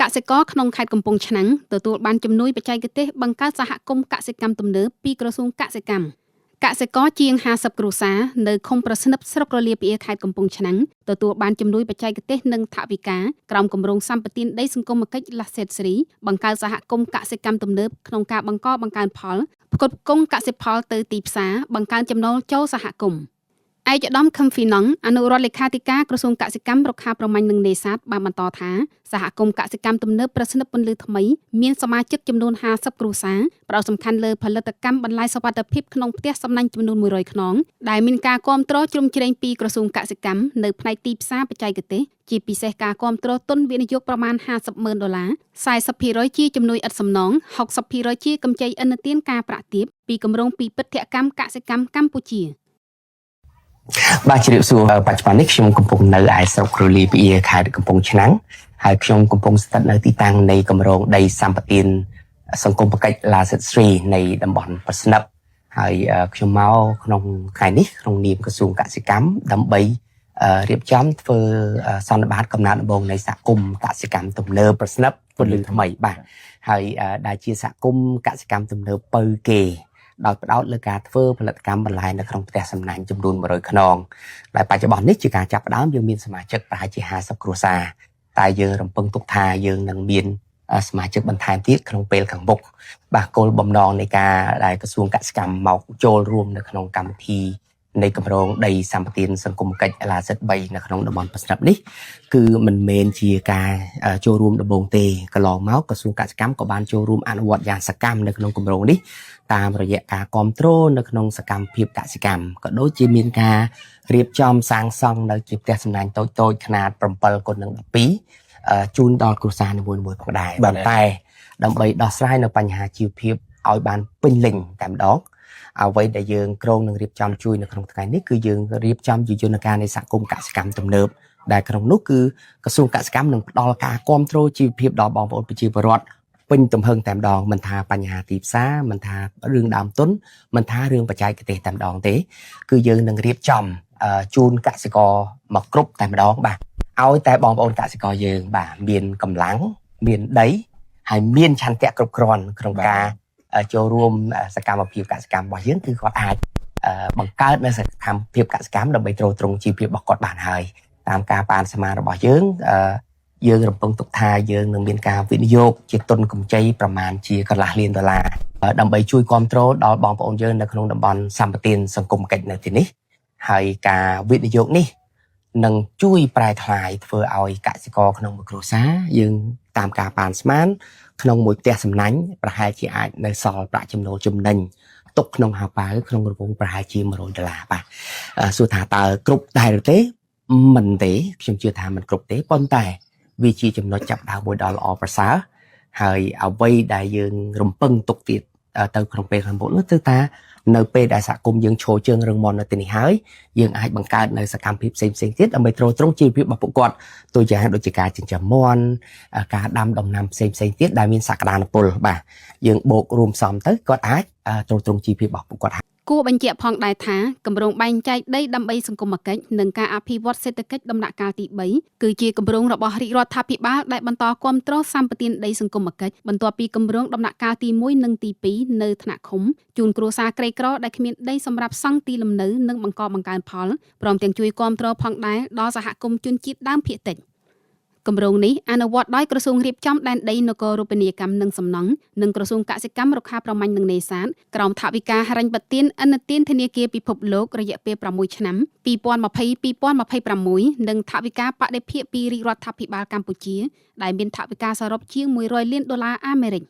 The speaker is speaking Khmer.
កសិករក្នុងខេត្តកំពង់ឆ្នាំងទទួលបានជំនួយបច្ចេកទេសបង្កើតសហគមន៍កសិកម្មទំនើបពីក្រសួងកសិកម្មកសិករជាង50គ្រួសារនៅឃុំប្រស្និបស្រុករលាពាខេត្តកំពង់ឆ្នាំងទទួលបានជំនួយបច្ចេកទេសនិងថវិកាក្រោមគម្រោងសម្បទានដីសង្គមគិច្ចឡាសេតស្រីបង្កើតសហគមន៍កសិកម្មទំនើបក្នុងការបង្កើនផលផ្គត់ផ្គង់កសិផលទៅទីផ្សារបង្កើនចំណូលចូលសហគមន៍ឯកឧត្តមខឹមហ្វីណង់អនុរដ្ឋលេខាធិការក្រសួងកសិកម្មរុក្ខាប្រមាញ់និងនេសាទបានបន្តថាសហគមន៍កសិកម្មទំនើបប្រស្និបពន្លឺថ្មីមានសមាជិកចំនួន50គ្រួសារផ្ដោតសំខាន់លើផលិតកម្មបន្លែសុវត្ថិភាពក្នុងផ្ទះសំណាញ់ចំនួន100ខ្នងដែលមានការគាំទ្រជ្រោមជ្រែងពីក្រសួងកសិកម្មនៅផ្នែកទីផ្សារបច្ចេកទេសជាពិសេសការគាំទ្រទុនវិនិយោគប្រមាណ$50,000 40% ជាជំនួយឥតសំណង 60% ជាកម្ចីឥណទានការប្រាក់ទាបពីគម្រោងពិពិធកម្មកសិកម្មកម្ពុជាបាទជ្រាបសួរបច្ចុប្បន្ននេះខ្ញុំកំពុងនៅឯស្រុករលីពាខេត្តកំពង់ឆ្នាំងហើយខ្ញុំកំពុងស្ថិតនៅទីតាំងនៃគម្រោងដីសម្បទានសង្គមគិច្ចឡាសិតស្រីនៃតំបន់ប្រស្និបហើយខ្ញុំមកក្នុងថ្ងៃនេះក្នុងនាមក្រសួងកសិកម្មដើម្បីរៀបចំធ្វើសន្និបាតកំណើតដំបូងនៃសហគមន៍កសិកម្មទំនើបប្រស្និបពន្លឺថ្មីបាទហើយដែលជាសហគមន៍កសិកម្មទំនើបពៅគេដោយផ្ដោតលើការធ្វើផលិតកម្មបន្លែនៅក្នុងផ្ទះសំណាញ់ចំនួន100ខ្នងដែលបច្ចុប្បន្ននេះជាការចាប់ផ្ដើមយើងមានសមាជិកប្រហែលជា50គ្រួសារតែយើងរំពឹងទុកថាយើងនឹងមានសមាជិកបន្ថែមទៀតក្នុងពេលខាងមុខបាទគោលបំណងនៃការដែលក្រសួងកសិកម្មមកចូលរួមនៅក្នុងកម្មវិធីនៃគម្រោងដីសម្បទានសង្គមគិច្ចឡាសិត3នៅក្នុងតំបន់ប្រស្និបនេះគឺមិនមែនជាការចូលរួមដំបូងទេកន្លងមកក្រសួងកសិកម្មក៏បានចូលរួមអនុវត្តយ៉ាងសកម្មនៅក្នុងគម្រោងនេះតាមរយៈការគាំទ្រនៅក្នុងសកម្មភាពកសិកម្មក៏ដូចជាមានការរៀបចំសាងសង់នៅជាផ្ទះសំណាញ់តូចៗខ្នាត7x12ជូនដល់គ្រួសារនីមួយៗផងដែរប៉ុន្តែដើម្បីដោះស្រាយនៅបញ្ហាជីវភាពឲ្យបានពេញលេញតែម្ដងអ្វីដែលយើងក្រុងនឹងរៀបចំជួយនៅក្នុងថ្ងៃនេះគឺយើងរៀបចំជាយន្តការនៃសហគមន៍កសិកម្មទំនើបដែលក្នុងនោះគឺក្រសួងកសិកម្មនឹងផ្ដល់ការគាំទ្រជីវភាពដល់បងប្អូនប្រជាពលរដ្ឋពេញទំហឹងតែម្ដងមិនថាបញ្ហាទីផ្សារមិនថារឿងដើមទុនមិនថារឿងបច្ចេកទេសតែម្ដងទេគឺយើងនឹងរៀបចំជូនកសិករមកគ្រប់តែម្ដងបាទឲ្យតែបងប្អូនកសិករយើងបាទមានកម្លាំងមានដីហើយមានឆន្ទៈគ្រប់គ្រាន់ក្នុងការចូលរួមសកម្មភាពកសិកម្មរបស់យើងគឺគាត់អាចបង្កើតនៅសកម្មភាពកសិកម្មដើម្បីទ្រទ្រង់ជីវភាពរបស់គាត់បានហើយតាមការប៉ានស្មានរបស់យើងយើងរំពឹងទុកថាយើងនឹងមានការវិនិយោគជាទុនកម្ចីប្រមាណជាកន្លះលានដុល្លារដើម្បីជួយគាំទ្រដល់បងប្អូនយើងនៅក្នុងតំបន់សម្បទានសង្គមគិច្ចនៅទីនេះហើយការវិនិយោគនេះនឹងជួយប្រែក្លាយធ្វើឲ្យកសិករក្នុងមួយគ្រួសារយើងតាមការប៉ានស្មានក្នុងមួយផ្ទះសំណាញ់ប្រហែលជាអាចនៅសល់ប្រាក់ចំណូលចំណេញទុកក្នុងហោប៉ៅក្នុងរង្វង់ប្រហែលជា$100បាទសួរថាតើគ្រប់ដែរឬទេមិនទេខ្ញុំជឿថាមិនគ្រប់ទេប៉ុន្តែវាជាចំណុចចាប់ដើមមួយដ៏ល្អប្រសើរហើយអ្វីដែលយើងរំពឹងទុកទៀតទៅក្នុងពេលខាងមុខនោះគឺថានៅពេលដែលសហគមន៍យើងឈរជើងរឹងមាំនៅទីនេះហើយយើងអាចបង្កើតនៅសកម្មភាពផ្សេងៗទៀតដើម្បីទ្រទ្រង់ជីវភាពរបស់ពួកគាត់ទូយ៉ាងដូចជាការចិញ្ចឹមមាន់ការដាំដំណាំផ្សេងៗទៀតដែលមានសក្តានុពលបាទយើងបូករួមផ្សំទៅគាត់អាចទ្រទ្រង់ជីវភាពរបស់ពួកគាត់គួរបញ្ជាក់ផងដែរថាគម្រោងបែងចែកដីដើម្បីសង្គមគិច្ចនិងការអភិវឌ្ឍសេដ្ឋកិច្ចដំណាក់កាលទី3គឺជាគម្រោងរបស់រាជរដ្ឋាភិបាលដែលបន្តគាំទ្រសម្បទានដីសង្គមគិច្ចបន្ទាប់ពីគម្រោងដំណាក់កាលទី1និងទី2នៅថ្នាក់ឃុំជូនគ្រួសារក្រីក្រដែលគ្មានដីសម្រាប់សង់ទីលំនៅនិងបង្កបង្កើនផលព្រមទាំងជួយគាំទ្រផងដែរដល់សហគមន៍ជនជាតិដើមភាគតិចគម្រោងនេះអនុវត្តដោយក្រសួងរៀបចំដែនដីនគររូបនីយកម្មនិងសំណង់និងក្រសួងកសិកម្មរុក្ខាប្រមាញ់និងនេសាទក្រោមថវិកាហិរញ្ញប្បទានឥណទានធនាគារពិភពលោករយៈពេល6ឆ្នាំ2020-2026និងថវិកាបដិភាគពីរាជរដ្ឋាភិបាលកម្ពុជាដែលមានថវិកាសរុបជាង$100 លានអាមេរិក